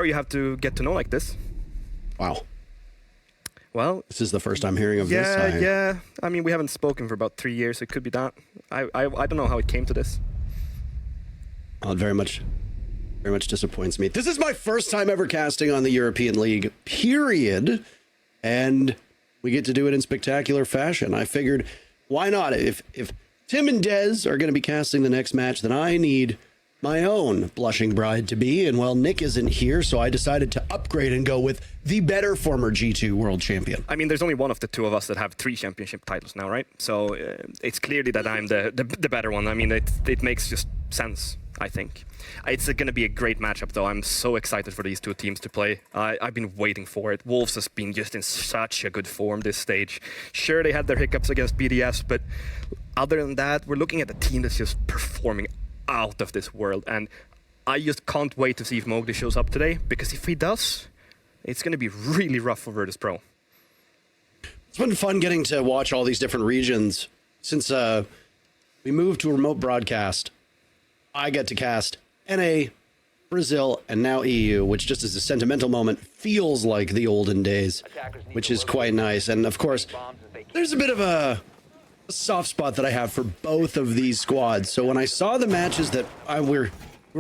you have to get to know like this. Wow. Well, This is the first I'm hearing of this. Yeah. I mean, we haven't spoken for about 3 years. It could be that. I don't know how it came to this. Well, it very much disappoints me. This is my first time ever casting on the European League, period. And we get to do it in spectacular fashion. I figured, why not? If Tim and Dez are going to be casting the next match, then I need my own blushing bride to be. And well, Nick isn't here, so I decided to upgrade and go with the better former G2 world champion. I mean, there's only one of the two of us that have 3 championship titles now, right? So it's clearly that I'm the better one. I mean, it makes just sense, I think. It's going to be a great matchup, though. I'm so excited for these two teams to play. I've been waiting for it. Wolves has been just in such a good form this stage. Sure, they had their hiccups against BDS, but other than that, we're looking at a team that's just performing out of this world. And I just can't wait to see if Mowgli shows up today, because if he does, it's going to be really rough for VirtusPro. It's been fun getting to watch all these different regions. Since we moved to a remote broadcast, I get to cast NA, Brazil, and now EU, which just as a sentimental moment feels like the olden days, which is quite nice. And of course, there's a bit of a soft spot that I have for both of these squads. So when I saw the matches that were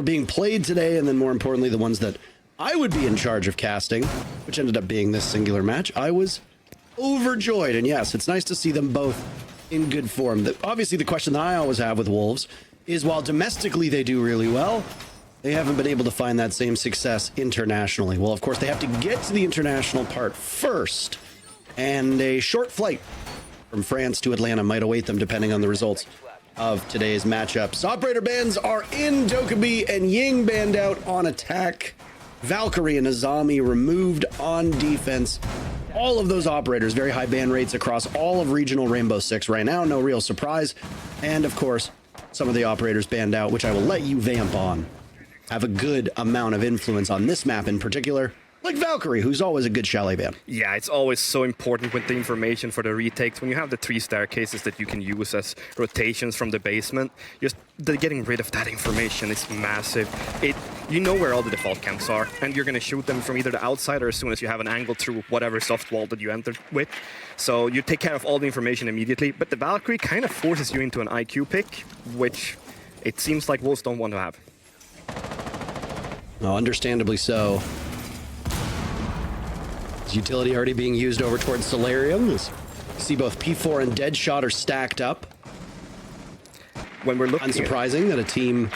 being played today, and then more importantly, the ones that I would be in charge of casting, which ended up being this singular match, I was overjoyed. And yes, it's nice to see them both in good form. Obviously, the question that I always have with Wolves is, while domestically they do really well, they haven't been able to find that same success internationally. Well, of course, they have to get to the international part first, and a short flight from France to Atlanta might await them depending on the results of today's matchups. Operator bands are in. Dokkaebi and Ying banned out on attack. Valkyrie and Azami removed on defense. All of those operators, very high ban rates across all of regional Rainbow Six right now. No real surprise. And of course, some of the operators banned out, which I will let you vamp on, have a good amount of influence on this map in particular. Like Valkyrie, who's always a good chalet ban. Yeah, it's always so important with the information for the retakes. When you have the 3 staircases that you can use as rotations from the basement, just getting rid of that information is massive. You know where all the default camps are, and you're going to shoot them from either the outside or as soon as you have an angle through whatever soft wall that you entered with. So you take care of all the information immediately, but the Valkyrie kind of forces you into an IQ pick, which it seems like Wolves don't want to have. No, understandably so. Utility already being used over towards Solarium. You see both P4 and Deadshot are stacked up. When we're looking, unsurprising that a team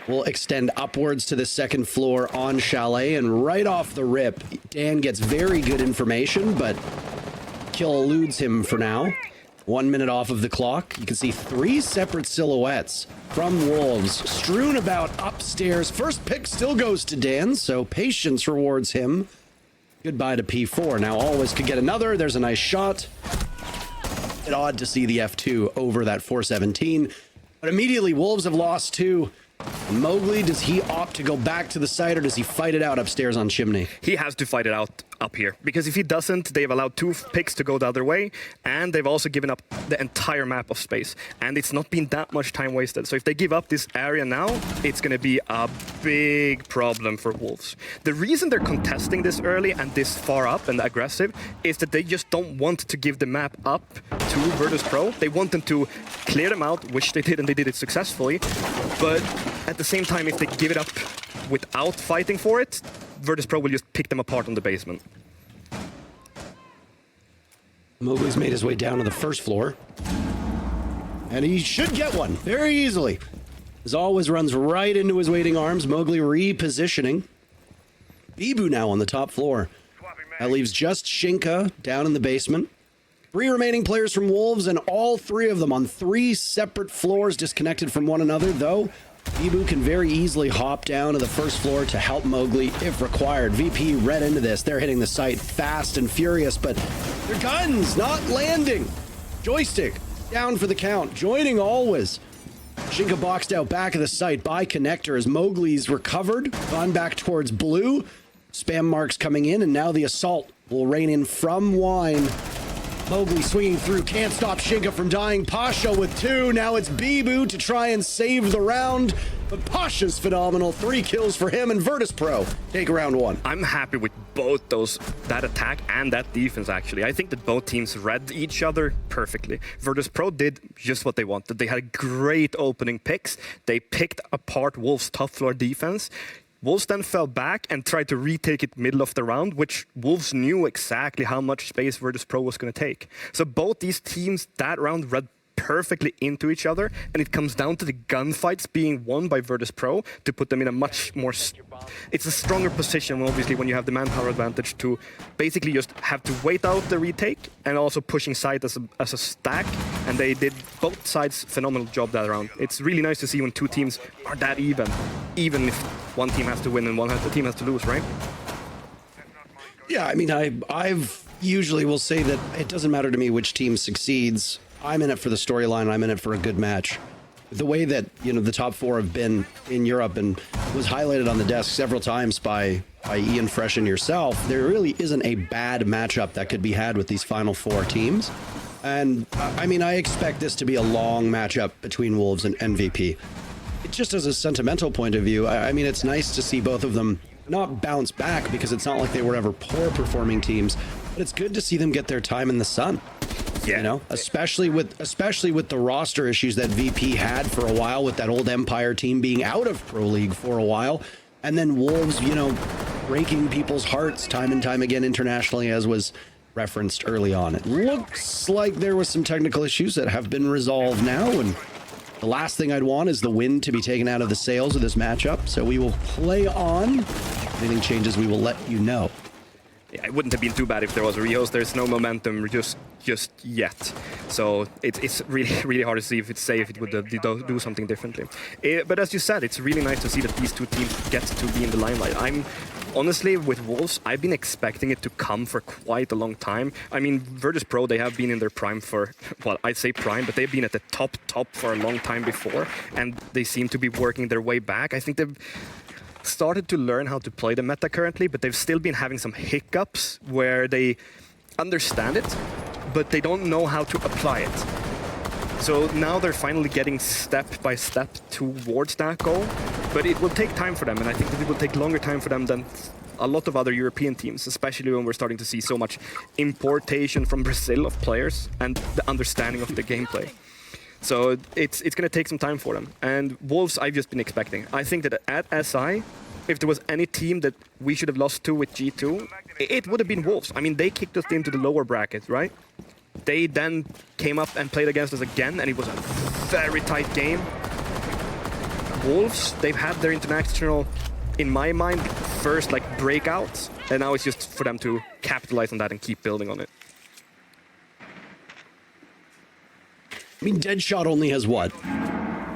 will extend upwards to the second floor on Chalet, and right off the rip, Dan gets very good information, but kill eludes him for now. 1 minute off of the clock. You can see 3 separate silhouettes from Wolves strewn about upstairs. First pick still goes to Dan, so patience rewards him. Goodbye to P4. Now Always could get another. There's a nice shot. It's odd to see the F2 over that 417. But immediately, Wolves have lost 2. Mowgli, does he opt to go back to the site, or does he fight it out upstairs on Chimney? He has to fight it out up here, because if he doesn't, they've allowed 2 picks to go the other way, and they've also given up the entire map of space, and it's not been that much time wasted. So if they give up this area now, it's going to be a big problem for Wolves. The reason they're contesting this early and this far up and aggressive is that they just don't want to give the map up to VirtusPro. They want them to clear them out, which they did, and they did it successfully. But at the same time, if they give it up without fighting for it, VirtusPro will just pick them apart on the basement. Mowgli's made his way down to the first floor, and he should get one very easily. As Always runs right into his waiting arms. Mowgli repositioning. Bibu now on the top floor. That leaves just Shinka down in the basement. 3 remaining players from Wolves, and all 3 of them on 3 separate floors, disconnected from one another, though Bibu can very easily hop down to the first floor to help Mowgli if required. VP read into this. They're hitting the site fast and furious, but their guns not landing. Joystick down for the count. Joining Always. Shinka boxed out back of the site by Connector as Mowgli's recovered, gone back towards blue. Spam marks coming in, and now the assault will rain in from Wine. Mowgli swinging through, can't stop Shinka from dying. Pasha with 2. Now it's Bibu to try and save the round. But Pasha's phenomenal. 3 kills for him, and VirtusPro take round 1. I'm happy with both that attack and that defense, actually. I think that both teams read each other perfectly. VirtusPro did just what they wanted. They had great opening picks. They picked apart Wolves' top floor defense. Wolves then fell back and tried to retake it middle of the round, which Wolves knew exactly how much space VirtusPro was going to take. So both these teams that round read perfectly into each other, and it comes down to the gunfights being won by VirtusPro to put them in a much more... It's a stronger position, obviously, when you have the manpower advantage to basically just have to wait out the retake and also pushing side as a stack, and they did both sides phenomenal job that round. It's really nice to see when two teams are that even if one team has to win and the team has to lose, right? Yeah, I mean, I've usually will say that it doesn't matter to me which team succeeds. I'm in it for the storyline. I'm in it for a good match. The way that, you know, the top 4 have been in Europe and was highlighted on the desk several times by Ian Fresh and yourself, there really isn't a bad matchup that could be had with these final 4 teams. And I mean, I expect this to be a long matchup between Wolves and MVP. It just as a sentimental point of view, I mean, it's nice to see both of them not bounce back, because it's not like they were ever poor performing teams, but it's good to see them get their time in the sun. Yeah. You know, especially with the roster issues that VP had for a while, with that old Empire team being out of Pro League for a while, and then Wolves, you know, breaking people's hearts time and time again internationally, as was referenced early on. It looks like there was some technical issues that have been resolved now, and the last thing I'd want is the wind to be taken out of the sails of this matchup. So we will play on. If anything changes, we will let you know. Yeah, it wouldn't have been too bad if there was a rehost. There's no momentum just yet. So it's really hard to see if it's safe. It would do something differently. But as you said, it's really nice to see that these two teams get to be in the limelight. Honestly, with Wolves, I've been expecting it to come for quite a long time. I mean, VirtusPro, they have been in their prime for, well, I'd say prime, but they've been at the top for a long time before, and they seem to be working their way back. I think they've started to learn how to play the meta currently, but they've still been having some hiccups where they understand it, but they don't know how to apply it. So now they're finally getting step by step towards that goal, but it will take time for them, and I think that it will take longer time for them than a lot of other European teams, especially when we're starting to see so much importation from Brazil of players and the understanding of the gameplay. So it's going to take some time for them. And Wolves, I've just been expecting. I think that at SI, if there was any team that we should have lost to with G2, it would have been Wolves. I mean, they kicked us into the lower bracket, right? They then came up and played against us again, and it was a very tight game. Wolves, they've had their international, in my mind, first like breakouts, and now it's just for them to capitalize on that and keep building on it. I mean, Deadshot only has what?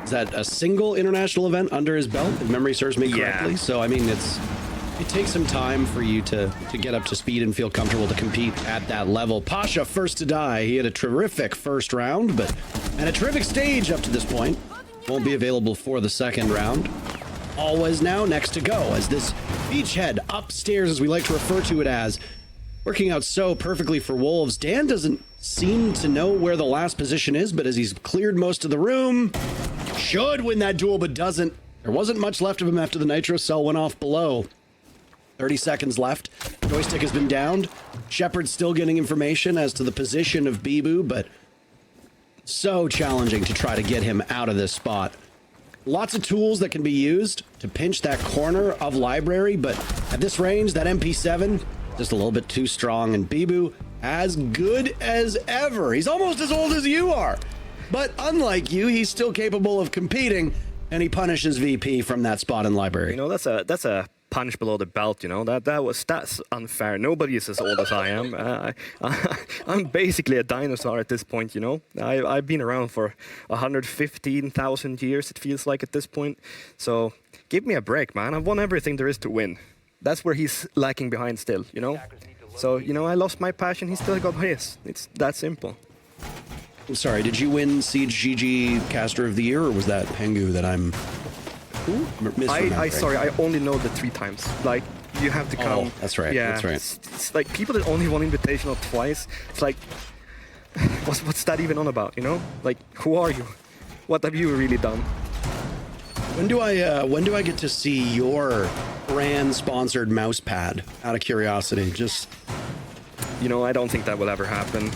Is that a single international event under his belt, if memory serves me correctly? Yeah. So, I mean, it takes some time for you to get up to speed and feel comfortable to compete at that level. Pasha, first to die. He had a terrific first round, and a terrific stage up to this point. Won't be available for the second round. Always now next to go, as this beachhead upstairs, as we like to refer to it as, working out so perfectly for Wolves. Dan doesn't seem to know where the last position is, but as he's cleared most of the room, should win that duel, but doesn't. There wasn't much left of him after the Nitro cell went off below. 30 seconds left. Joystick has been downed. Shepard's still getting information as to the position of Bibu, but so challenging to try to get him out of this spot. Lots of tools that can be used to pinch that corner of library, but at this range, that MP7, just a little bit too strong, and Bibu as good as ever. He's almost as old as you are, but unlike you, he's still capable of competing, and he punishes VP from that spot in library. You know, that's a punch below the belt. You know, that's unfair. Nobody is as old as I am. I'm basically a dinosaur at this point. You know, I've been around for 115,000 years. It feels like at this point. So give me a break, man. I've won everything there is to win. That's where he's lacking behind still, you know? So, you know, I lost my passion, he still got his. It's that simple. I'm sorry, did you win Siege GG Caster of the Year, or was that Pengu that I'm sorry, I only know the 3 times. Like, you have to come... Oh, that's right, yeah, that's right. It's like, people that only won Invitational twice, it's like, what's that even on about, you know? Like, who are you? What have you really done? When do I get to see your brand-sponsored mouse pad? Out of curiosity, just You know, I don't think that will ever happen.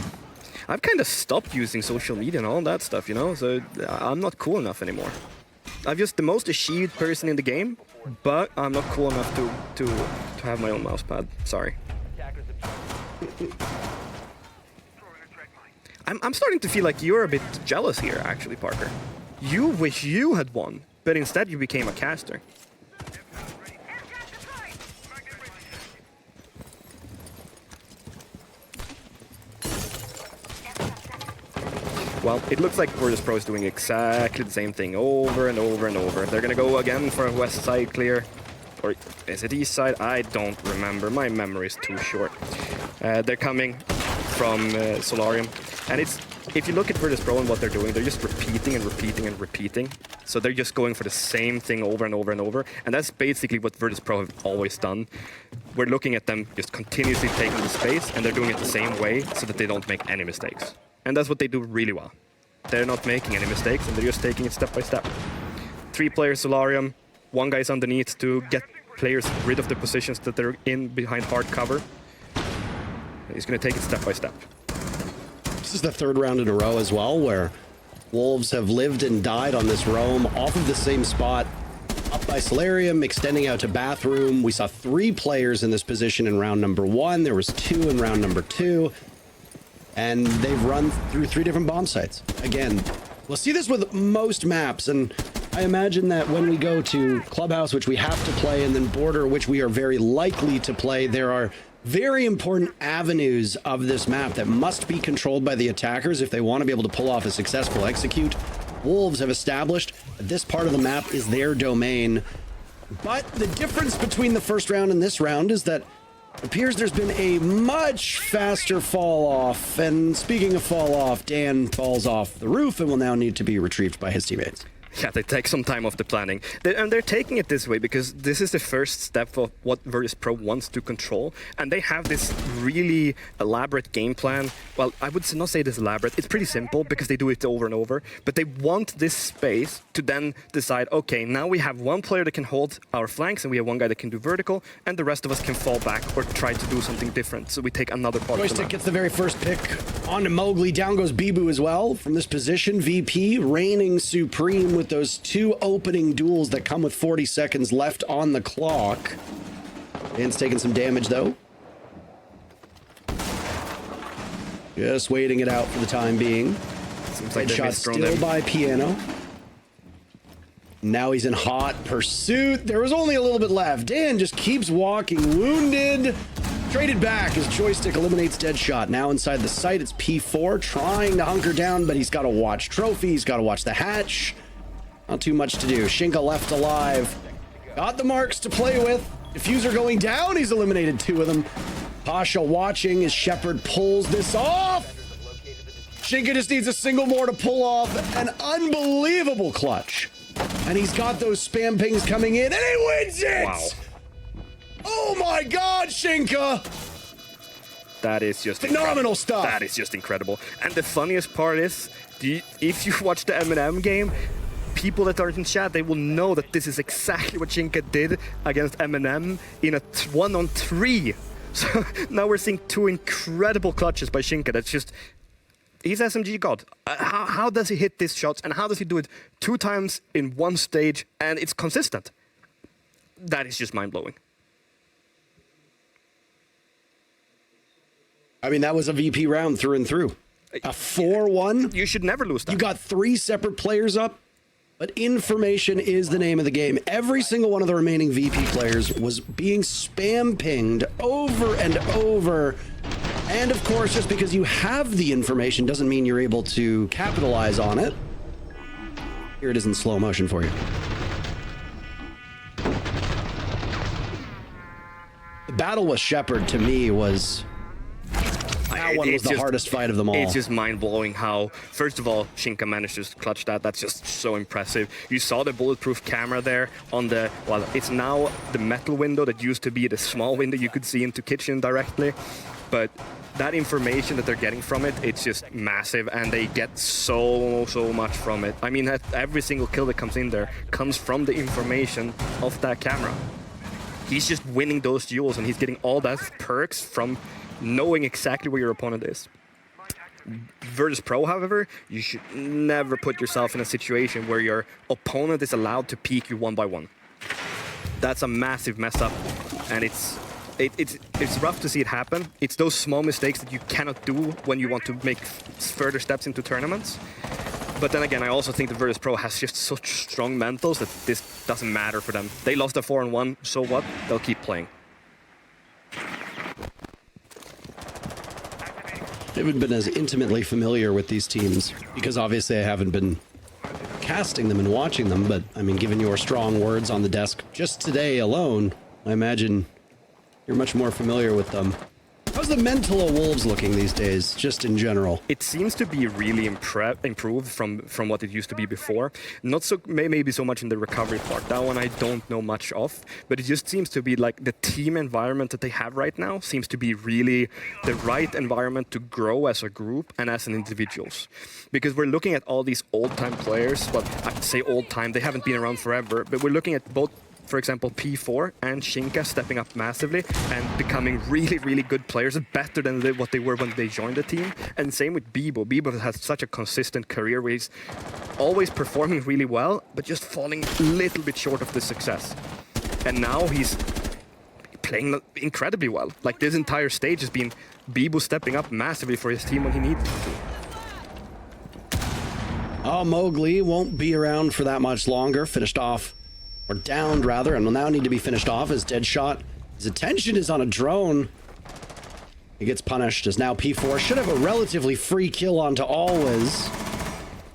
I've kind of stopped using social media and all that stuff, you know, so I'm not cool enough anymore. I'm just the most achieved person in the game, but I'm not cool enough to have my own mouse pad. Sorry. I'm starting to feel like you're a bit jealous here, actually, Parker. You wish you had won, but instead you became a caster. Well, it looks like VirtusPro is doing exactly the same thing over and over and over. They're gonna go again for a west side clear. Or is it east side? I don't remember. My memory is too short. They're coming from Solarium. And if you look at VirtusPro and what they're doing, they're just repeating and repeating and repeating. So they're just going for the same thing over and over and over. And that's basically what VirtusPro have always done. We're looking at them just continuously taking the space, and they're doing it the same way so that they don't make any mistakes. And that's what they do really well. They're not making any mistakes, and they're just taking it step by step. 3 players Solarium, 1 guy's underneath to get players rid of the positions that they're in behind hard cover. He's going to take it step by step. This is the 3rd round in a row as well, where Wolves have lived and died on this roam off of the same spot. Up by Solarium, extending out to Bathroom. We saw 3 players in this position in round number 1. There was 2 in round number 2. And they've run through 3 different bomb sites. Again, we'll see this with most maps, and I imagine that when we go to Clubhouse, which we have to play, and then Border, which we are very likely to play, there are very important avenues of this map that must be controlled by the attackers if they want to be able to pull off a successful execute. Wolves have established that this part of the map is their domain. But the difference between the first round and this round is that it appears there's been a much faster fall off. And speaking of fall off, Dan falls off the roof and will now need to be retrieved by his teammates. Yeah, they take some time off the planning. And they're taking it this way because this is the first step of what VirtusPro wants to control. And they have this really elaborate game plan. Well, I would not say this elaborate. It's pretty simple because they do it over and over. But they want this space to then decide, okay, now we have 1 player that can hold our flanks and we have 1 guy that can do vertical, and the rest of us can fall back or try to do something different. So we take another part of the Joystick map. gets the very first pick onto Mowgli. Down goes Bibu as well from this position. VP reigning supreme with those 2 opening duels that come with 40 seconds left on the clock. Dan's taking some damage though. Just waiting it out for the time being. Seems like Shot still by Piano. Now he's in hot pursuit. There was only a little bit left. Dan just keeps walking, wounded. Traded back as Joystick eliminates Deadshot. Now inside the site, it's P4 trying to hunker down, but he's got to watch Trophy. He's got to watch the hatch. Not too much to do. Shinka left alive. Got the marks to play with. Diffuser going down. He's eliminated 2 of them. Pasha watching as Shepard pulls this off. Shinka just needs a single more to pull off an unbelievable clutch. And he's got those spam pings coming in, and he wins it! Wow. Oh my God, Shinka! That is just phenomenal stuff. That is just incredible. And the funniest part is, if you watch the M&M game, people that aren't in chat, they will know that this is exactly what Shinka did against M&M in a 1-on-3. So now we're seeing 2 incredible clutches by Shinka. That's just... He's SMG God. How does he hit these shots, and how does he do it 2 times in 1 stage, and it's consistent? That is just mind-blowing. I mean, that was a VP round through and through. A 4-1. You should never lose that. You got 3 separate players up, but information is the name of the game. Every single one of the remaining VP players was being spam pinged over and over. And of course, just because you have the information doesn't mean you're able to capitalize on it. Here it is in slow motion for you. The battle with Shepard to me was... That one was the hardest fight of them all. It's just mind-blowing how, first of all, Shinka managed to clutch that. That's just so impressive. You saw the bulletproof camera there on the... Well, it's now the metal window that used to be the small window you could see into kitchen directly. but that information that they're getting from it, it's just massive, and they get so much from it. I mean, every single kill that comes in there comes from the information of that camera. He's just winning those duels, and he's getting all that perks from knowing exactly where your opponent is. VirtusPro, however, you should never put yourself in a situation where your opponent is allowed to peek you one by one. That's a massive mess up, and it's rough to see it happen. It's those small mistakes that you cannot do when you want to make further steps into tournaments. But then again, I also think the VirtusPro has just such strong mentals that this doesn't matter for them. They lost a 4-1, so what? They'll keep playing. I haven't been as intimately familiar with these teams because obviously I haven't been casting them and watching them, but I mean, given your strong words on the desk just today alone, I imagine you're much more familiar with them. How's the mental of Wolves looking these days, just in general? It seems to be really improved from what it used to be before. Not so maybe so much in the recovery part. That one I don't know much of, but it just seems to be like the team environment that they have right now seems to be really the right environment to grow as a group and as an individuals. Because we're looking at all these old-time players, well, I'd say old-time, they haven't been around forever, but we're looking at both, for example, P4 and Shinka stepping up massively and becoming really good players, better than what they were when they joined the team. And same with Bibo. Bibo has such a consistent career where he's always performing really well, but just falling a little bit short of the success. And now he's playing incredibly well. Like, this entire stage has been Bibo stepping up massively for his team when he needs to. Oh, Mowgli won't be around for that much longer. Finished off, or downed rather, and will now need to be finished off as Deadshot. His attention is on a drone. He gets punished as now P4 should have a relatively free kill onto Always.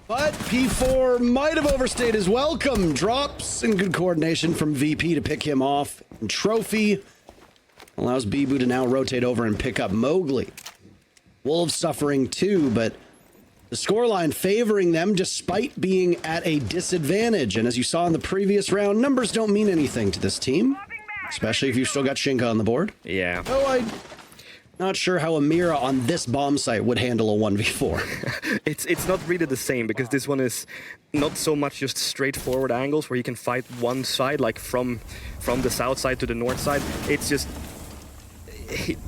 But P4 might have overstayed his welcome. Drops in good coordination from VP to pick him off. And Trophy allows Bibu to now rotate over and pick up Mowgli. Wolves suffering too, but the scoreline favoring them despite being at a disadvantage. And as you saw in the previous round, numbers don't mean anything to this team, especially if you've still got Shinka on the board. Yeah. Oh, I'm not sure how Amira on this bomb site would handle a 1v4. It's not really the same, because this one is not so much just straightforward angles where you can fight one side, like from the south side to the north side. It's just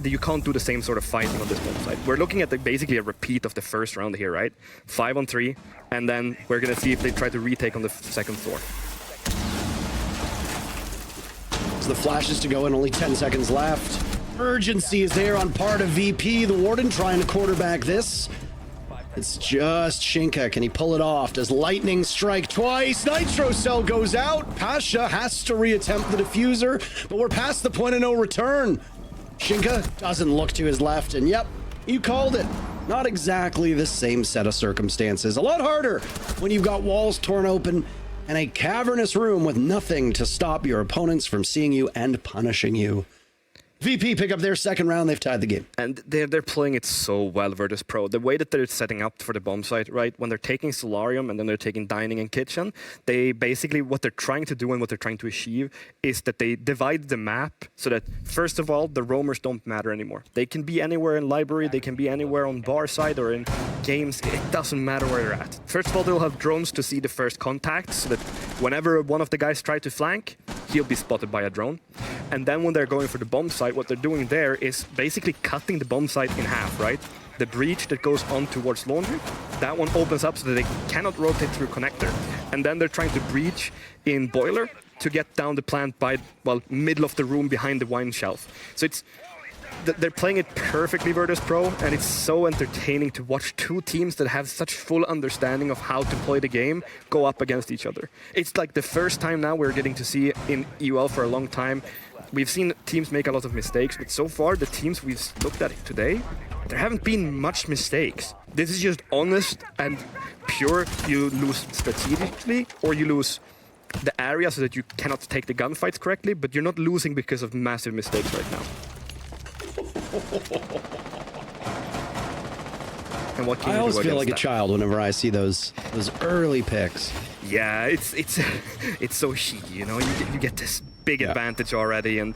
you can't do the same sort of fighting on this bomb site. We're looking at basically a repeat of the first round here, right? 5-on-3, and then we're gonna see if they try to retake on the second floor. So the flashes to go in, only 10 seconds left. Urgency is there on part of VP. The Warden trying to quarterback this. It's just Shinka. Can he pull it off? Does lightning strike twice? Nitro Cell goes out. Pasha has to reattempt the diffuser, but we're past the point of no return. Shinka doesn't look to his left, and yep, you called it. Not exactly the same set of circumstances. A lot harder when you've got walls torn open and a cavernous room with nothing to stop your opponents from seeing you and punishing you. VP pick up their second round. They've tied the game. And they're playing it so well, VirtusPro. The way that they're setting up for the bomb site, right? When they're taking Solarium and then they're taking Dining and Kitchen, they basically, what they're trying to do and what they're trying to achieve is that they divide the map so that, first of all, the roamers don't matter anymore. They can be anywhere in library, they can be anywhere on bar side or in games. It doesn't matter where they're at. First of all, they'll have drones to see the first contacts so that whenever one of the guys tries to flank, he'll be spotted by a drone. And then when they're going for the bomb site, what they're doing there is basically cutting the bomb site in half, right? The breach that goes on towards laundry, that one opens up so that they cannot rotate through connector. And then they're trying to breach in boiler to get down the plant by, well, middle of the room behind the wine shelf. So they're playing it perfectly, VirtusPro, and it's so entertaining to watch two teams that have such full understanding of how to play the game go up against each other. It's like the first time now we're getting to see in EUL for a long time. We've seen teams make a lot of mistakes, but so far the teams we've looked at today, there haven't been much mistakes. This is just honest and pure. You lose strategically or you lose the area so that you cannot take the gunfights correctly, but you're not losing because of massive mistakes right now. And what can I you always do feel like against a child whenever I see those early picks. Yeah, it's so cheeky, you know. You get this big advantage already, and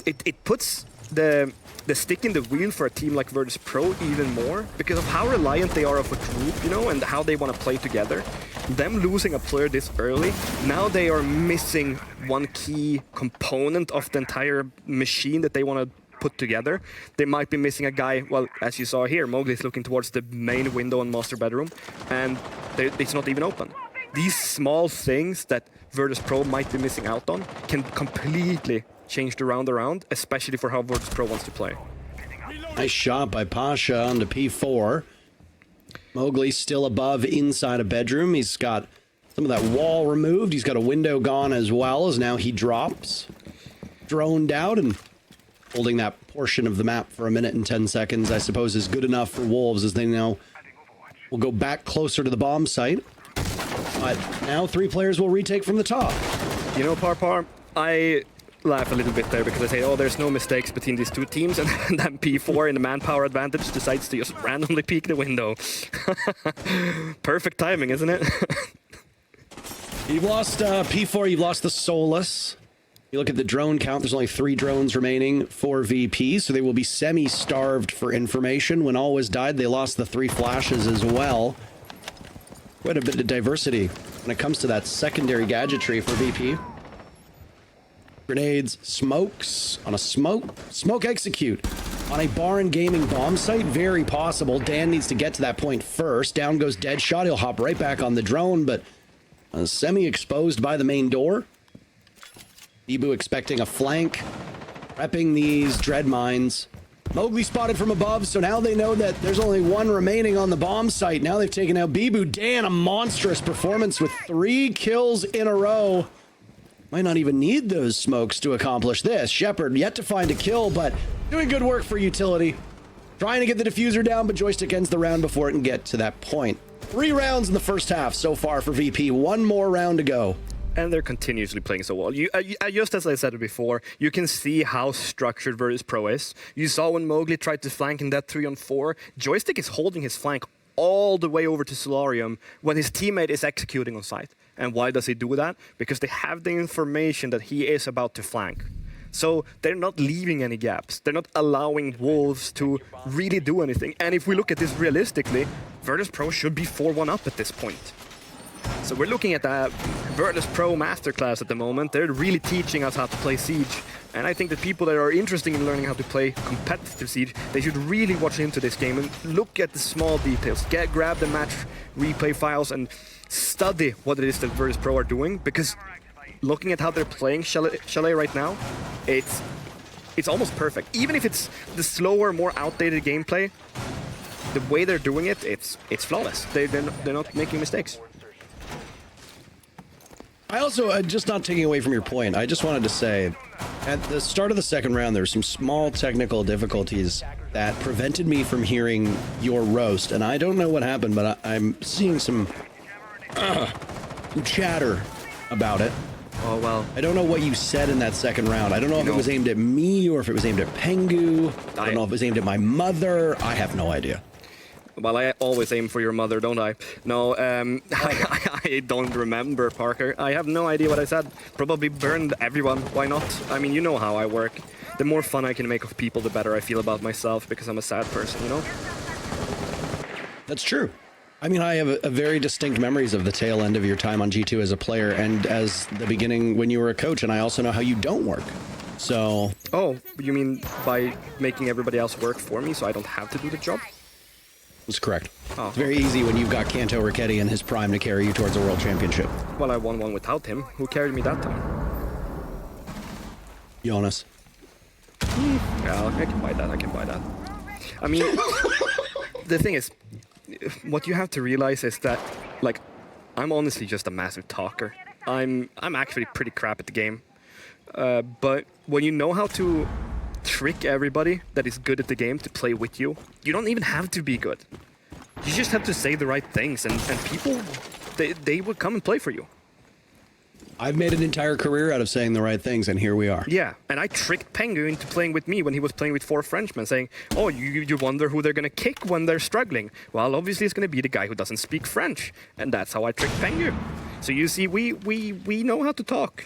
it puts the the stick in the wheel for a team like VirtusPro even more because of how reliant they are of a group, you know, and how they want to play together. Them losing a player this early, now they are missing one key component of the entire machine that they want to put together. They might be missing a guy, well, as you saw here, Mowgli is looking towards the main window on Master Bedroom, and it's not even open. These small things that VirtusPro might be missing out on can completely change the round around, especially for how VirtusPro wants to play. Nice shot by Pasha on the P4. Mowgli still above inside a bedroom. He's got some of that wall removed. He's got a window gone as well, as now he drops. Droned out, and holding that portion of the map for a minute and 10 seconds, I suppose, is good enough for Wolves, as they now will go back closer to the bomb site. But now 3 players will retake from the top. You know, Parpar, I laugh a little bit there because I say, oh, there's no mistakes between these two teams, and then P4 in the manpower advantage decides to just randomly peek the window. Perfect timing, isn't it? You've lost P4, you've lost the Solus. You look at the drone count, there's only 3 drones remaining for VP, so they will be semi-starved for information. When all was died, they lost the 3 flashes as well. Quite a bit of diversity when it comes to that secondary gadgetry for VP. Grenades, smokes on a smoke execute on a barn gaming bomb site. Very possible. Dan needs to get to that point first. Down goes Deadshot. He'll hop right back on the drone, but semi-exposed by the main door. Ibu expecting a flank, prepping these dread mines. Mowgli spotted from above, so now they know that there's only 1 remaining on the bomb site. Now they've taken out Bibu. Dan, a monstrous performance with 3 kills in a row. Might not even need those smokes to accomplish this. Shepard yet to find a kill, but doing good work for utility. Trying to get the diffuser down, but Joystick ends the round before it can get to that point. 3 rounds in the first half so far for VP. 1 more round to go. And they're continuously playing so well. Just as I said it before, you can see how structured VirtusPro is. You saw when Mowgli tried to flank in that 3-on-4, Joystick is holding his flank all the way over to Solarium when his teammate is executing on site. And why does he do that? Because they have the information that he is about to flank. So they're not leaving any gaps. They're not allowing Wolves to really do anything. And if we look at this realistically, VirtusPro should be 4-1 up at this point. So we're looking at the VirtusPro masterclass at the moment. They're really teaching us how to play Siege. And I think that people that are interested in learning how to play competitive Siege, they should really watch into this game and look at the small details. Grab the match replay files and study what it is that VirtusPro are doing, because looking at how they're playing Chalet right now, it's almost perfect. Even if it's the slower, more outdated gameplay, the way they're doing it, it's flawless. They're not making mistakes. I also, just not taking away from your point, I just wanted to say, at the start of the second round, there were some small technical difficulties that prevented me from hearing your roast, and I don't know what happened, but I'm seeing some chatter about it. Oh, well. I don't know what you said in that second round. I don't know if it was aimed at me or if it was aimed at Pengu. I don't know if it was aimed at my mother. I have no idea. Well, I always aim for your mother, don't I? No, I don't remember, Parker. I have no idea what I said. Probably burned everyone. Why not? I mean, you know how I work. The more fun I can make of people, the better I feel about myself, because I'm a sad person, you know? That's true. I mean, I have a very distinct memories of the tail end of your time on G2 as a player and as the beginning when you were a coach, and I also know how you don't work. So... Oh, you mean by making everybody else work for me so I don't have to do the job? That's correct. Oh. It's very easy when you've got Kanto Ricchetti in his prime to carry you towards a world championship. Well, I won one without him. Who carried me that time? Jonas. Yeah, I can buy that. I mean, the thing is, what you have to realize is that, like, I'm honestly just a massive talker. I'm actually pretty crap at the game. But when you know how to trick everybody that is good at the game to play with you, you don't even have to be good. You just have to say the right things, and people, they will come and play for you. I've made an entire career out of saying the right things, and here we are. Yeah, and I tricked Pengu into playing with me when he was playing with 4 Frenchmen, saying, oh, you wonder who they're going to kick when they're struggling. Well, obviously it's going to be the guy who doesn't speak French, and that's how I tricked Pengu. So you see, we know how to talk.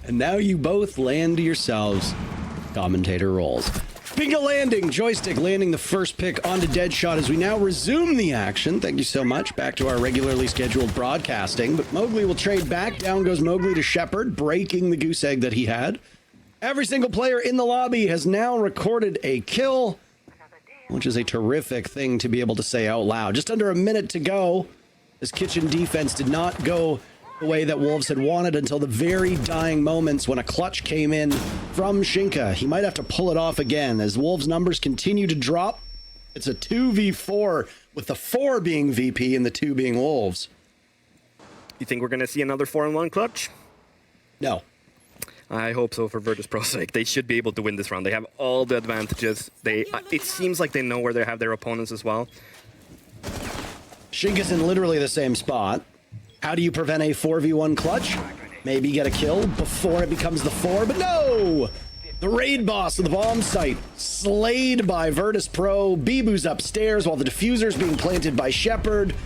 And now you both land yourselves commentator roles. Bingo landing, joystick landing the first pick onto Deadshot as we now resume the action. Thank you so much. Back to our regularly scheduled broadcasting. But Mowgli will trade back. Down goes Mowgli to Shepard, breaking the goose egg that he had. Every single player in the lobby has now recorded a kill, which is a terrific thing to be able to say out loud. Just under a minute to go. This kitchen defense did not go the way that Wolves had wanted until the very dying moments when a clutch came in from Shinka. He might have to pull it off again as Wolves' numbers continue to drop. It's a 2v4 with the 4 being VP and the 2 being Wolves. You think we're going to see another 4-on-1 clutch? No. I hope so for VirtusPro's sake. They should be able to win this round. They have all the advantages. It seems like they know where they have their opponents as well. Shinka's in literally the same spot. How do you prevent a 4v1 clutch? Maybe get a kill before it becomes the 4, but no! The raid boss of the bomb site, slayed by VirtusPro. Bibu's upstairs while the diffuser's being planted by Shepard.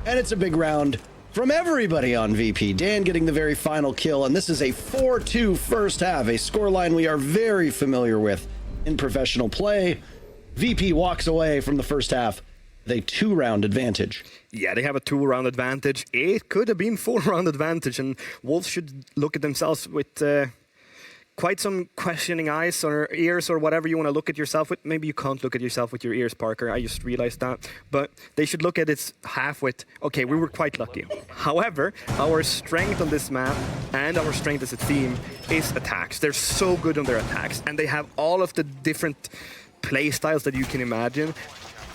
And it's a big round from everybody on VP. Dan getting the very final kill, and this is a 4-2 first half, a scoreline we are very familiar with in professional play. VP walks away from the first half with a 2-round advantage. Yeah, they have a 2-round advantage. It could have been 4-round advantage, and Wolves should look at themselves with quite some questioning eyes or ears or whatever you want to look at yourself with. Maybe you can't look at yourself with your ears, Parker. I just realized that. But they should look at it half with, okay, we were quite lucky. However, our strength on this map and our strength as a team is attacks. They're so good on their attacks, and they have all of the different play styles that you can imagine.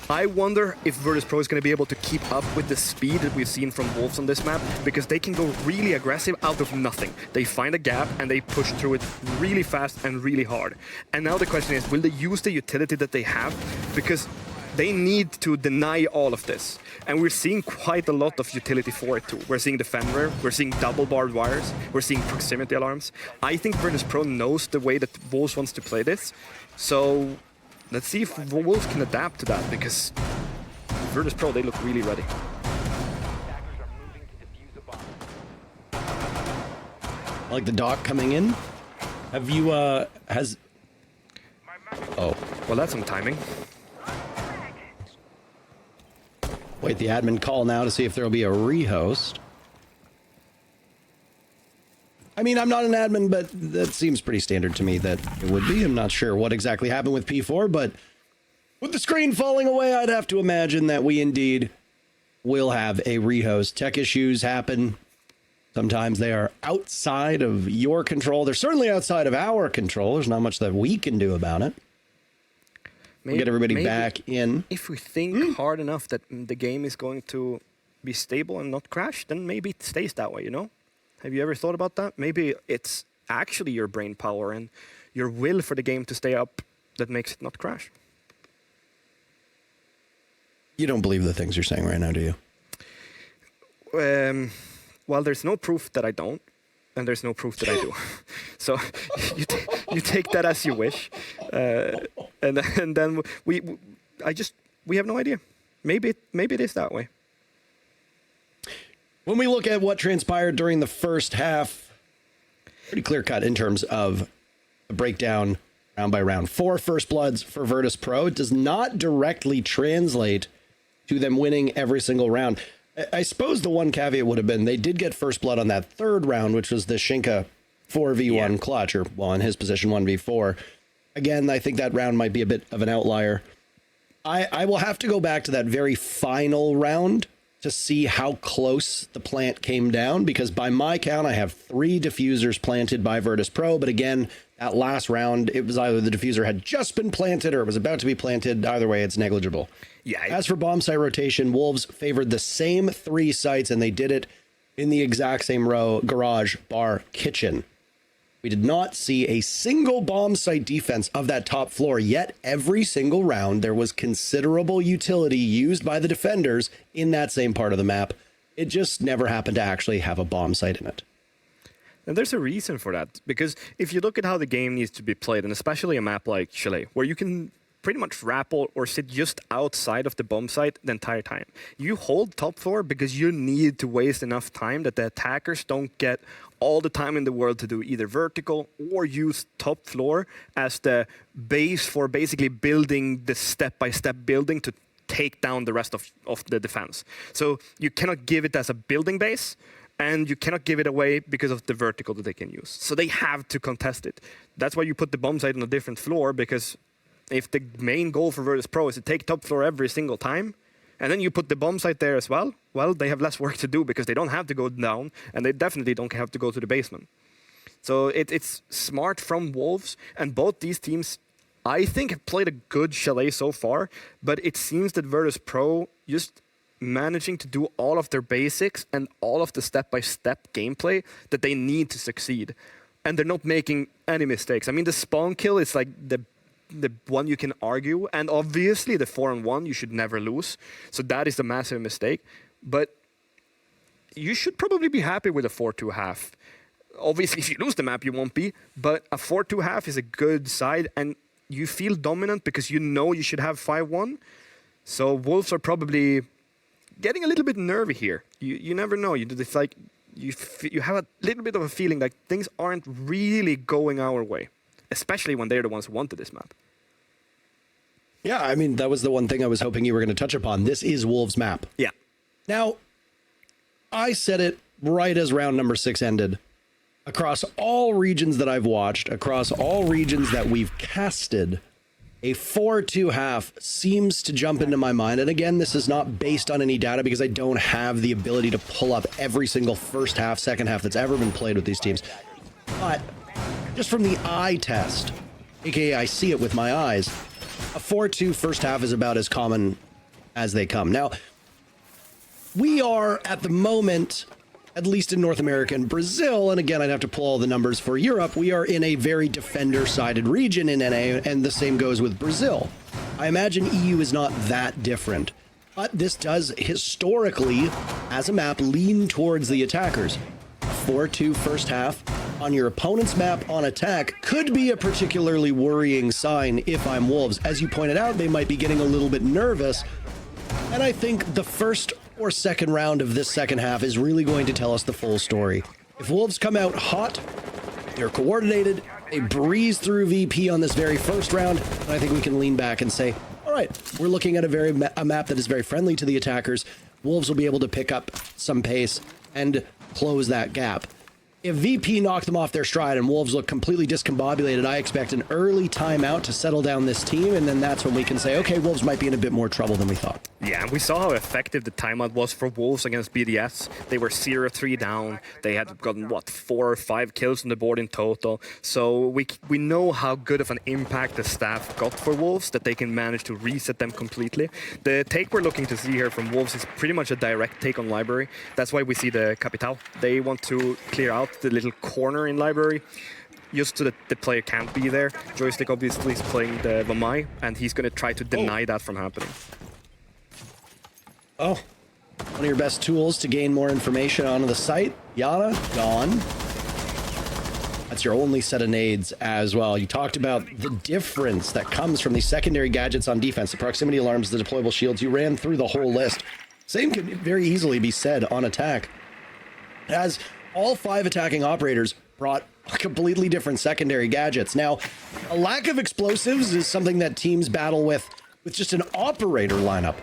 I wonder if VirtusPro is going to be able to keep up with the speed that we've seen from Wolves on this map, because they can go really aggressive out of nothing. They find a gap and they push through it really fast and really hard. And now the question is, will they use the utility that they have? Because they need to deny all of this. And we're seeing quite a lot of utility for it too. We're seeing the Fenrir, we're seeing double barbed wires, we're seeing proximity alarms. I think VirtusPro knows the way that Wolves wants to play this. So let's see if Wolves can adapt to that, because VirtusPro, they look really ready. I like the doc coming in. Have you, Oh. Well, that's some timing. Wait, the admin call now to see if there'll be a rehost. I mean, I'm not an admin, but that seems pretty standard to me that it would be. I'm not sure what exactly happened with P4, but with the screen falling away, I'd have to imagine that we indeed will have a rehost. Tech issues happen. Sometimes they are outside of your control. They're certainly outside of our control. There's not much that we can do about it. We'll get everybody back in. If we think hard enough that the game is going to be stable and not crash, then maybe it stays that way, you know? Have you ever thought about that? Maybe it's actually your brain power and your will for the game to stay up that makes it not crash. You don't believe the things you're saying right now, do you? Well, there's no proof that I don't, and there's no proof that I do. So you take that as you wish, and then we have no idea. Maybe it is that way. When we look at what transpired during the first half, pretty clear cut in terms of a breakdown round by round. 4 first bloods for VirtusPro. It does not directly translate to them winning every single round. I suppose the one caveat would have been they did get first blood on that third round, which was the Shinka 4v1 clutch, or, well, in his position, 1v4. Again, I think that round might be a bit of an outlier. I will have to go back to that very final round to see how close the plant came down, because by my count, I have 3 diffusers planted by VirtusPro. But again, that last round, it was either the diffuser had just been planted or it was about to be planted. Either way, it's negligible. Yeah. As for bomb site rotation, Wolves favored the same 3 sites, and they did it in the exact same row: garage, bar, kitchen. We did not see a single bomb site defense of that top floor, yet every single round there was considerable utility used by the defenders in that same part of the map. It just never happened to actually have a bomb site in it. And there's a reason for that, because if you look at how the game needs to be played, and especially a map like Chalet, where you can pretty much rappel or sit just outside of the bomb site the entire time. You hold top floor because you need to waste enough time that the attackers don't get all the time in the world to do either vertical or use top floor as the base for basically building the step-by-step building to take down the rest of the defense. So you cannot give it as a building base, and you cannot give it away because of the vertical that they can use. So they have to contest it. That's why you put the bomb site on a different floor, because if the main goal for VirtusPro is to take top floor every single time, and then you put the bomb site there as well, well, they have less work to do because they don't have to go down, and they definitely don't have to go to the basement. So it's smart from Wolves, and both these teams, I think, have played a good Chalet so far, but it seems that VirtusPro just managing to do all of their basics and all of the step-by-step gameplay that they need to succeed. And they're not making any mistakes. I mean, the spawn kill is like the one you can argue, and obviously the 4-on-1 you should never lose. So that is a massive mistake. But you should probably be happy with a 4-2 half. Obviously, if you lose the map, you won't be. But a 4-2 half is a good side, and you feel dominant because you know you should have 5-1. So Wolves are probably getting a little bit nervy here. You never know. It's like you have a little bit of a feeling like things aren't really going our way, especially when they're the ones who wanted this map. Yeah, I mean, that was the one thing I was hoping you were going to touch upon. This is Wolves' map. Yeah. Now, I said it right as round number 6 ended. Across all regions that I've watched, across all regions that we've casted, a 4-2 half seems to jump into my mind. And again, this is not based on any data because I don't have the ability to pull up every single first half, second half that's ever been played with these teams. But just from the eye test, aka I see it with my eyes, a 4-2 first half is about as common as they come. Now, we are at the moment, at least in North America and Brazil, and again, I'd have to pull all the numbers for Europe, we are in a very defender-sided region in NA, and the same goes with Brazil. I imagine EU is not that different, but this does historically, as a map, lean towards the attackers. 4-2 first half on your opponent's map on attack could be a particularly worrying sign if I'm Wolves. As you pointed out, they might be getting a little bit nervous, and I think the first or second round of this second half is really going to tell us the full story. If Wolves come out hot, they're coordinated, they breeze through VP on this very first round, and I think we can lean back and say, all right, we're looking at a map that is very friendly to the attackers. Wolves will be able to pick up some pace and close that gap. If VP knock them off their stride and Wolves look completely discombobulated, I expect an early timeout to settle down this team, and then that's when we can say, okay, Wolves might be in a bit more trouble than we thought. Yeah, and we saw how effective the timeout was for Wolves against BDS. They were 0-3 down. They had gotten, 4 or 5 kills on the board in total. So we know how good of an impact the staff got for Wolves, that they can manage to reset them completely. The take we're looking to see here from Wolves is pretty much a direct take on Library. That's why we see the Capital. They want to clear out the little corner in Library, just so that the player can't be there. Joystick obviously is playing the Vamai, and he's going to try to deny that from happening. Oh, one of your best tools to gain more information onto the site. Yana, gone. That's your only set of nades as well. You talked about the difference that comes from these secondary gadgets on defense, the proximity alarms, the deployable shields. You ran through the whole list. Same could very easily be said on attack, as all 5 attacking operators brought completely different secondary gadgets. Now, a lack of explosives is something that teams battle with just an operator lineup.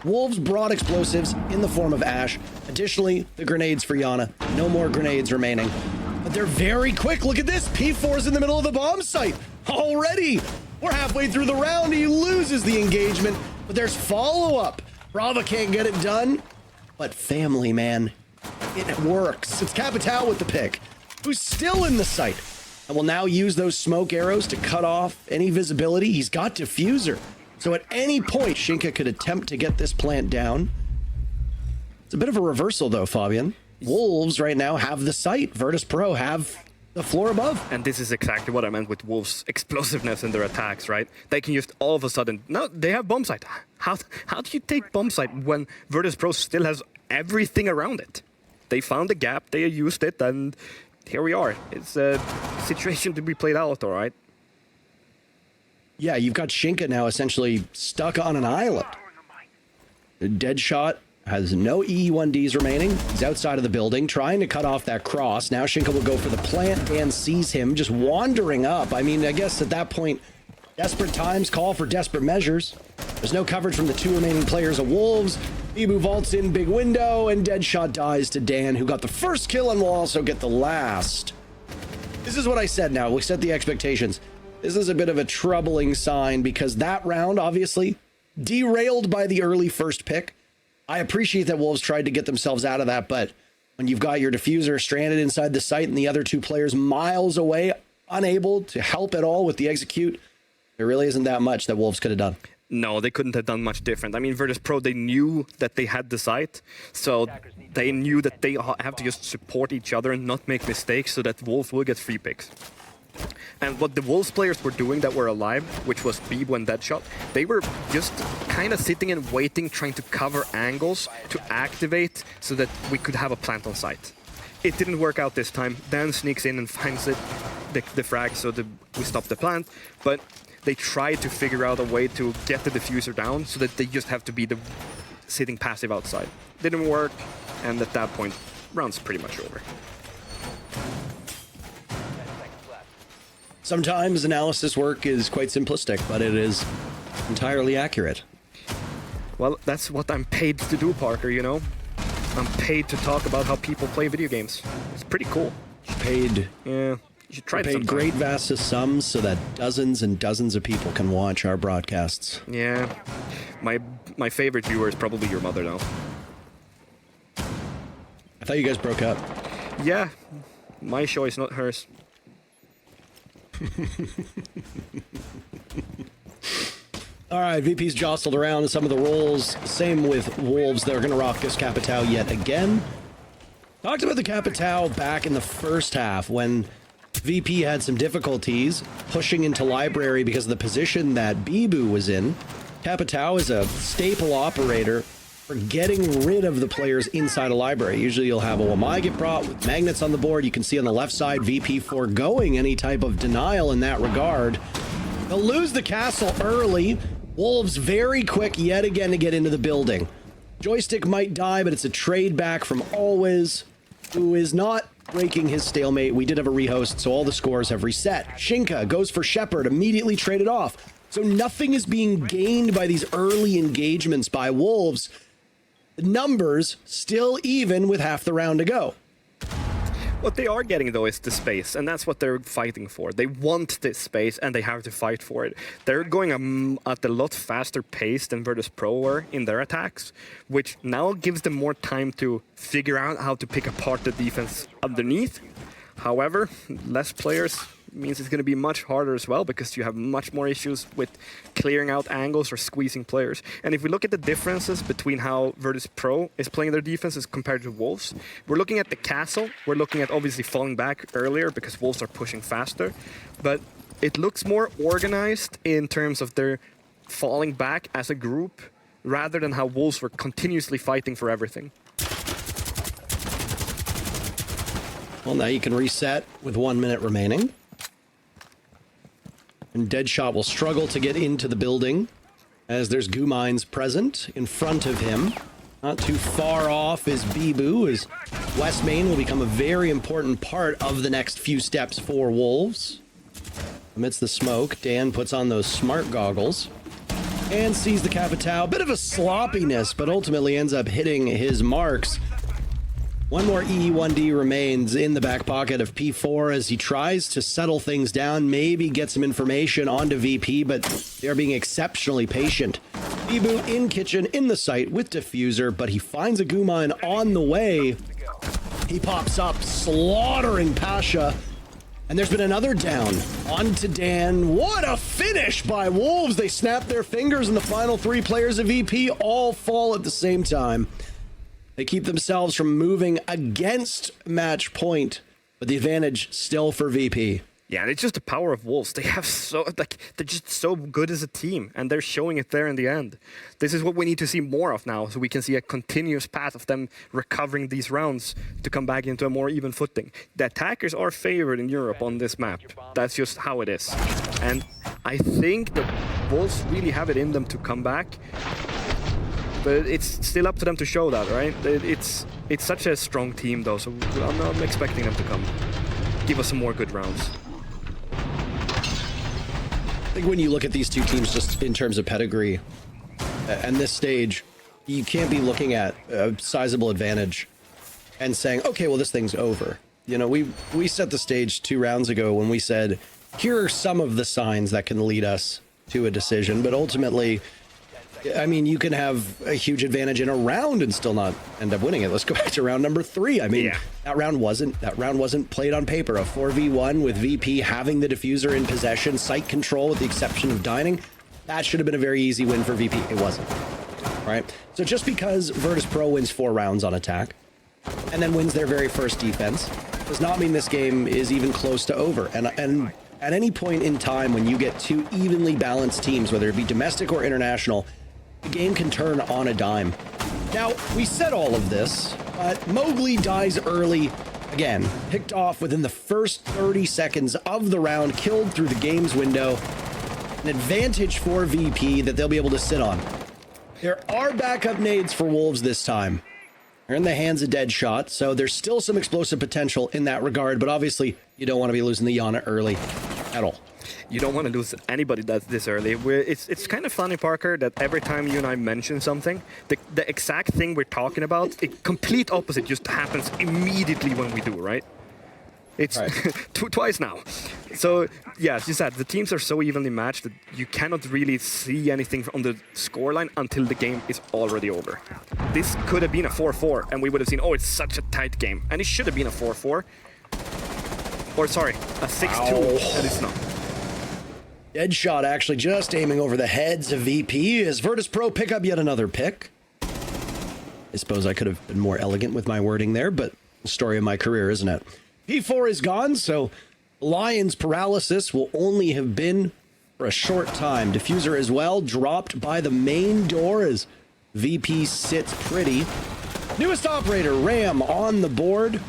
Wolves brought explosives in the form of Ash. Additionally, the grenades for Yana. No more grenades remaining. But they're very quick. Look at this. P4's in the middle of the bomb site. Already. We're halfway through the round. He loses the engagement. But there's follow-up. Brava can't get it done. But family, man. It works. It's Capital with the pick, who's still in the site, and will now use those smoke arrows to cut off any visibility. He's got Diffuser, so at any point, Shinka could attempt to get this plant down. It's a bit of a reversal, though, Fabian. Wolves right now have the site. VirtusPro have the floor above. And this is exactly what I meant with Wolves' explosiveness in their attacks, right? They can just all of a sudden... No, they have bomb site. How do you take bomb site when VirtusPro still has everything around it? They found the gap, they used it, and here we are. It's a situation to be played out, all right? yeah, you've got Shinka now essentially stuck on an island. Deadshot has no E1Ds remaining. He's outside of the building, trying to cut off that cross. Now Shinka will go for the plant and sees him just wandering up. I mean, I guess at that point, desperate times call for desperate measures. There's no coverage from the two remaining players of Wolves. Ibu vaults in big window, and Deadshot dies to Dan, who got the first kill and will also get the last. This is what I said now. We set the expectations. This is a bit of a troubling sign because that round, obviously, derailed by the early first pick. I appreciate that Wolves tried to get themselves out of that, but when you've got your diffuser stranded inside the site and the other two players miles away, unable to help at all with the execute, there really isn't that much that Wolves could have done. No, they couldn't have done much different. I mean, VirtusPro, they knew that they had the site, so they knew that they have to just support each other and not make mistakes so that Wolves will get free picks. And what the Wolves players were doing that were alive, which was Bibo and Deadshot, they were just kind of sitting and waiting, trying to cover angles to activate so that we could have a plant on site. It didn't work out this time. Dan sneaks in and finds it, the frag, so we stop the plant. But they tried to figure out a way to get the diffuser down so that they just have to be the sitting passive outside. Didn't work, and at that point, round's pretty much over. Sometimes analysis work is quite simplistic, but it is entirely accurate. Well, that's what I'm paid to do, Parker, you know? I'm paid to talk about how people play video games. It's pretty cool. Paid. Yeah, you should try it paid sometime. great vast sums so that dozens and dozens of people can watch our broadcasts. Yeah. My favorite viewer is probably your mother now. I thought you guys broke up. Yeah, my choice, not hers. All right, VP's jostled around in some of the roles. Same with Wolves. They're going to rock this Capitao yet again. Talked about the Capitao back in the first half when VP had some difficulties pushing into Library because of the position that Bibu was in. Capitao is a staple operator for getting rid of the players inside a Library. Usually you'll have a Wamai get brought with magnets on the board. You can see on the left side VP foregoing any type of denial in that regard. They'll lose the castle early. Wolves very quick yet again to get into the building. Joystick might die, but it's a trade back from Always, who is not breaking his stalemate. We did have a rehost, so all the scores have reset. Shinka goes for Shepard, immediately traded off. So nothing is being gained by these early engagements by Wolves. The numbers still even with half the round to go. What they are getting, though, is the space, and that's what they're fighting for. They want this space, and they have to fight for it. They're going at a lot faster pace than VirtusPro were in their attacks, which now gives them more time to figure out how to pick apart the defense underneath. However, less players means it's going to be much harder as well because you have much more issues with clearing out angles or squeezing players. And if we look at the differences between how VirtusPro is playing their defenses compared to Wolves, we're looking at the castle. We're looking at obviously falling back earlier because Wolves are pushing faster. But it looks more organized in terms of their falling back as a group rather than how Wolves were continuously fighting for everything. Well, now you can reset with 1 minute remaining. And Deadshot will struggle to get into the building as there's goo mines present in front of him. Not too far off is Bibu, as West Main will become a very important part of the next few steps for Wolves. Amidst the smoke, Dan puts on those smart goggles and sees the Capitao. Bit of a sloppiness, but ultimately ends up hitting his marks. One more E1D remains in the back pocket of P4 as he tries to settle things down, maybe get some information onto VP, but they're being exceptionally patient. Bibu in kitchen, in the site with diffuser, but he finds a goo mine on the way. He pops up, slaughtering Pasha, and there's been another down. On to Dan. What a finish by Wolves! They snap their fingers, and the final three players of VP all fall at the same time. They keep themselves from moving against match point, but the advantage still for VP. Yeah, and it's just the power of Wolves. They have they're just so good as a team, and they're showing it there in the end. This is what we need to see more of now, so we can see a continuous path of them recovering these rounds to come back into a more even footing. The attackers are favored in Europe on this map. That's just how it is. And I think the Wolves really have it in them to come back. But it's still up to them to show that, right? It's such a strong team, though, so I'm expecting them to come give us some more good rounds. I think when you look at these two teams just in terms of pedigree and this stage, you can't be looking at a sizable advantage and saying, okay, well, this thing's over. You know, we set the stage 2 rounds ago when we said, here are some of the signs that can lead us to a decision, but ultimately, I mean, you can have a huge advantage in a round and still not end up winning it. Let's go back to round number 3. I mean, that round wasn't played on paper. A 4v1 with VP having the diffuser in possession, site control with the exception of dining. That should have been a very easy win for VP. It wasn't. All right. So just because VirtusPro wins 4 rounds on attack and then wins their very first defense does not mean this game is even close to over. And at any point in time when you get 2 evenly balanced teams, whether it be domestic or international, the game can turn on a dime. Now, we said all of this, but Mowgli dies early again, picked off within the first 30 seconds of the round, killed through the game's window. An advantage for VP that they'll be able to sit on. There are backup nades for Wolves this time. They're in the hands of Deadshot, so there's still some explosive potential in that regard, but obviously you don't want to be losing the Yana early at all. You don't want to lose anybody that's this early. It's kind of funny, Parker, that every time you and I mention something, the exact thing we're talking about, the complete opposite just happens immediately when we do, right? It's right. Twice now. So, yeah, as you said, the teams are so evenly matched that you cannot really see anything on the scoreline until the game is already over. This could have been a 4-4, and we would have seen, oh, it's such a tight game. And it should have been a 4-4. Or, sorry, a 6-2, and it's not. Deadshot actually just aiming over the heads of VP as VirtusPro pick up yet another pick. I suppose I could have been more elegant with my wording there, but the story of my career, isn't it? P4 is gone, so Lion's paralysis will only have been for a short time. Diffuser as well, dropped by the main door as VP sits pretty. Newest operator, Ram, on the board.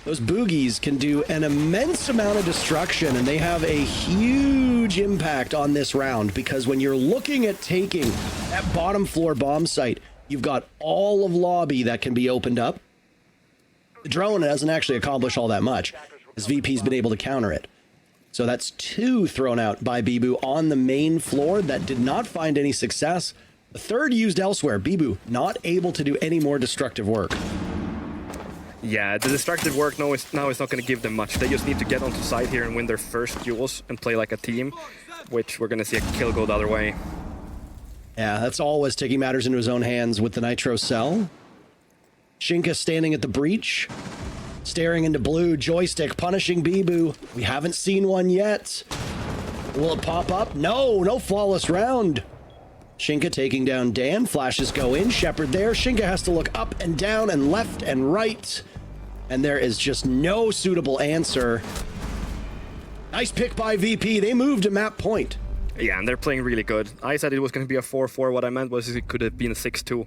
Those boogies can do an immense amount of destruction, and they have a huge impact on this round, because when you're looking at taking that bottom floor bomb site, you've got all of lobby that can be opened up. The drone doesn't actually accomplish all that much, as VP's been able to counter it. So that's 2 thrown out by Bibu on the main floor that did not find any success. The 3rd used elsewhere. Bibu not able to do any more destructive work. Yeah, the destructive work now is not going to give them much. They just need to get onto side here and win their first duels and play like a team, which we're going to see a kill go the other way. Yeah, that's always taking matters into his own hands with the Nitro Cell. Shinka standing at the breach, staring into blue, joystick punishing Bibu. We haven't seen one yet. Will it pop up? No flawless round. Shinka taking down Dan, flashes go in, Shepard there. Shinka has to look up and down and left and right, and there is just no suitable answer. Nice pick by VP. They moved to map point. Yeah, and they're playing really good. I said it was going to be a 4-4. What I meant was it could have been a 6-2.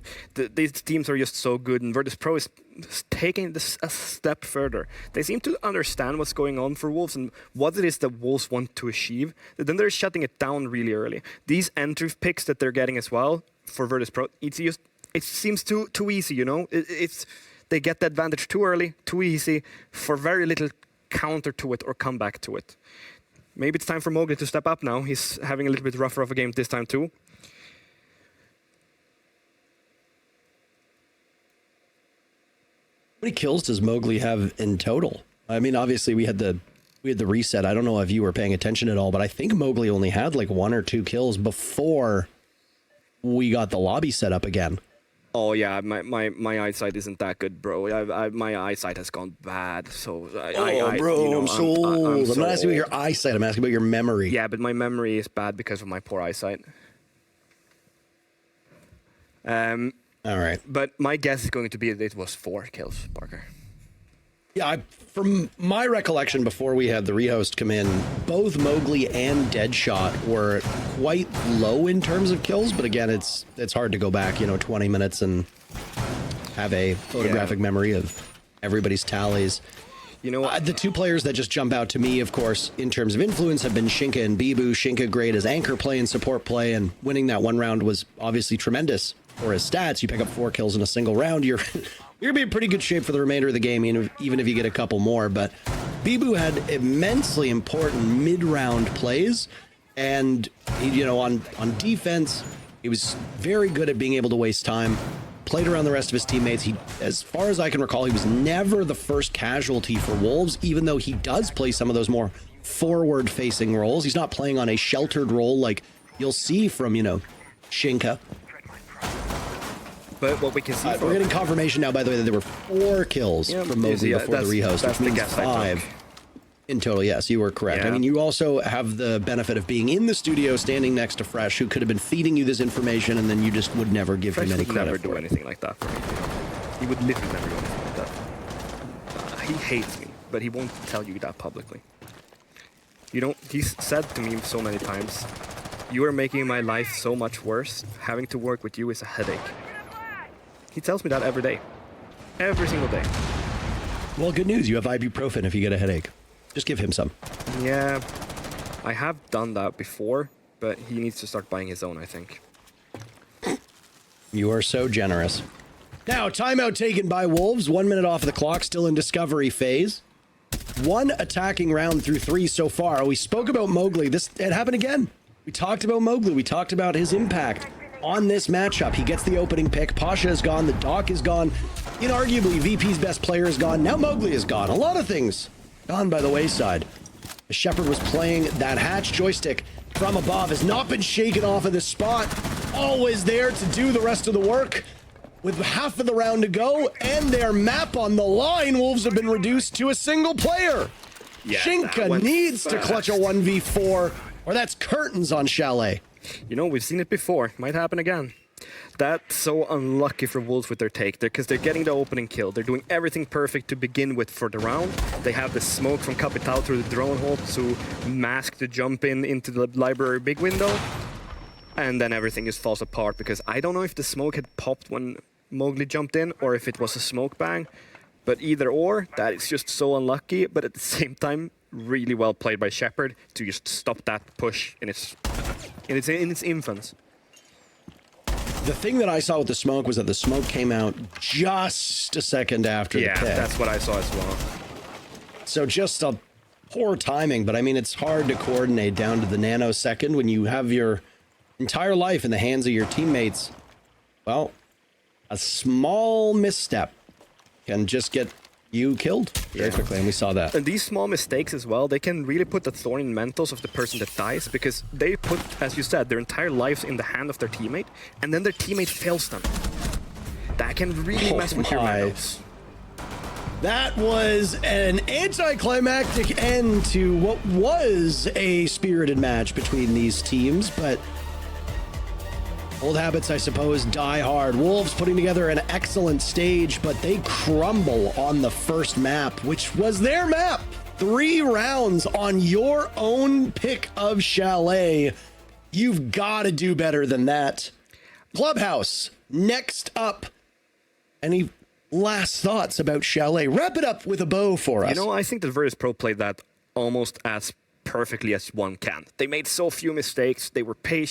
These teams are just so good, and VirtusPro is taking this a step further. They seem to understand what's going on for Wolves and what it is that Wolves want to achieve. Then they're shutting it down really early. These entry picks that they're getting as well for VirtusPro, it seems too easy, you know? They get the advantage too early, too easy, for very little counter to it or comeback to it. Maybe it's time for Mowgli to step up now. He's having a little bit rougher of a game this time too. How many kills does Mowgli have in total? I mean, obviously we had the reset. I don't know if you were paying attention at all, but I think Mowgli only had like 1 or 2 kills before we got the lobby set up again. Oh yeah, my eyesight isn't that good, bro. My eyesight has gone bad, so I'm so old. I'm not asking about your eyesight. I'm asking about your memory. Yeah, but my memory is bad because of my poor eyesight. All right. But my guess is going to be that it was 4 kills, Parker. Yeah, from my recollection before we had the rehost come in, both Mowgli and Deadshot were quite low in terms of kills, but again, it's hard to go back, 20 minutes and have a photographic memory of everybody's tallies. You know what? The two players that just jump out to me, of course, in terms of influence have been Shinka and Bibu. Shinka great as anchor play and support play, and winning that one round was obviously tremendous for his stats. You pick up 4 kills in a single round, you're going to be in pretty good shape for the remainder of the game, even if you get a couple more. But Bibu had immensely important mid-round plays, and on defense, he was very good at being able to waste time. Played around the rest of his teammates. He, as far as I can recall, he was never the first casualty for Wolves, even though he does play some of those more forward-facing roles. He's not playing on a sheltered role like you'll see from, Shinka. But what we can see, we're getting confirmation now, by the way, that there were 4 kills from Mowgli before the rehost, which means 5 in total. Yes, you were correct. Yeah. I mean, you also have the benefit of being in the studio, standing next to Fresh, who could have been feeding you this information, and then you just would never give him any credit. Never do anything like that for me. He would literally never do anything like that. He hates me, but he won't tell you that publicly. He's said to me so many times, "You are making my life so much worse. Having to work with you is a headache." He tells me that every day. Every single day. Well, good news. You have ibuprofen if you get a headache. Just give him some. Yeah, I have done that before, but he needs to start buying his own, I think. You are so generous. Now, timeout taken by Wolves. 1 minute off of the clock, still in discovery phase. 1 attacking round through 3 so far. We spoke about Mowgli. It happened again. We talked about Mowgli. We talked about his impact on this matchup. He gets the opening pick. Pasha is gone. The Doc is gone. Inarguably, VP's best player is gone. Now Mowgli is gone. A lot of things gone by the wayside. The Shepherd was playing that hatch joystick from above, has not been shaken off of this spot. Always there to do the rest of the work. With half of the round to go and their map on the line, Wolves have been reduced to a single player. Yeah, Shinka needs to clutch a 1v4, or that's curtains on Chalet. We've seen it before. Might happen again. That's so unlucky for Wolves with their take there, because they're getting the opening kill. They're doing everything perfect to begin with for the round. They have the smoke from Capital through the drone hole to mask the jump into the library big window. And then everything just falls apart, because I don't know if the smoke had popped when Mowgli jumped in or if it was a smoke bang. But either or, that is just so unlucky. But at the same time, really well played by Shepherd to just stop that push in its infants. The thing that I saw with the smoke was that the smoke came out just a second after the pick. Yeah, that's what I saw as well. So just a poor timing, but I mean, it's hard to coordinate down to the nanosecond when you have your entire life in the hands of your teammates. Well, a small misstep can just get you killed very quickly, and we saw that. And these small mistakes as well, they can really put the thorn in mentals of the person that dies, because they put, as you said, their entire lives in the hand of their teammate, and then their teammate fails them. That can really mess with your mentals. That was an anticlimactic end to what was a spirited match between these teams, but old habits, I suppose, die hard. Wolves putting together an excellent stage, but they crumble on the first map, which was their map. 3 rounds on your own pick of Chalet. You've got to do better than that. Clubhouse, next up. Any last thoughts about Chalet? Wrap it up with a bow for us. I think that VirtusPro played that almost as perfectly as one can. They made so few mistakes. They were patient.